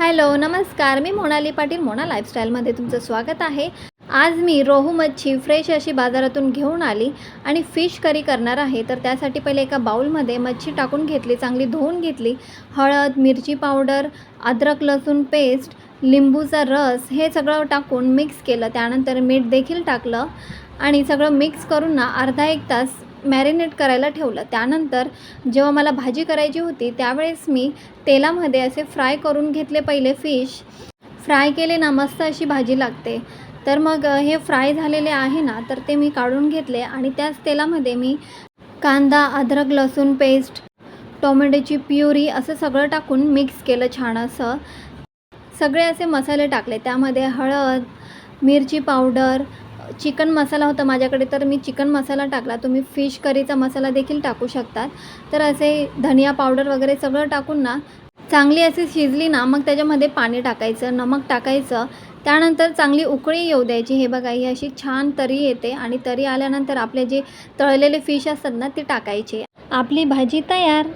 Hello नमस्कार, मी मोनाली पाटील मोना लाईफस्टाईलमध्ये तुमचं स्वागत आहे। आज मी रोहू मच्छी फ्रेश अशी बाजारातून घेऊन आली आणि फिश करी करणार आहे। तर त्यासाठी पहिले एका बाउलमध्ये मच्छी टाकून घेतली, चांगली धुवून घेतली। हळद, मिरची पावडर, अद्रक लसूण पेस्ट, लिंबूचा रस हे सगळं टाकून मिक्स केलं। त्यानंतर मीठ देखील टाकलं आणि सगळं मिक्स करून ना अर्धा एक तास मॅरिनेट करायला ठेवलं। त्यानंतर जेव्हा मला भाजी करायची होती त्यावेळेस मी तेलामध्ये असे फ्राय करून घेतले। पहिले फिश फ्राय केले ना मस्त अशी भाजी लागते। तर मग हे फ्राय झालेले आहे ना, तर ते मी काढून घेतले आणि त्याच तेलामध्ये मी कांदा, अद्रक लसूण पेस्ट, टोमॅटोची प्युरी असं सगळं टाकून मिक्स केलं छान असं। सगळे असे मसाले टाकले, त्यामध्ये हळद, मिरची पावडर, चिकन मसाला होता माझ्याकडे तर मी चिकन मसाला टाकला। तुम्ही फिश करीचा मसाला देखील टाकू शकतात। तर असे धनिया पावडर वगैरे सगळं टाकून ना चांगली अशी शिजली ना, मग त्याच्यामध्ये पाणी टाकायचं, नमक टाकायचं। त्यानंतर चांगली उकळी येऊ द्यायची। हे बघा, ही अशी छान तरी येते आणि तरी आल्यानंतर आपले जे तळलेले फिश असतात ना ते टाकायचे। आपली भाजी तयार।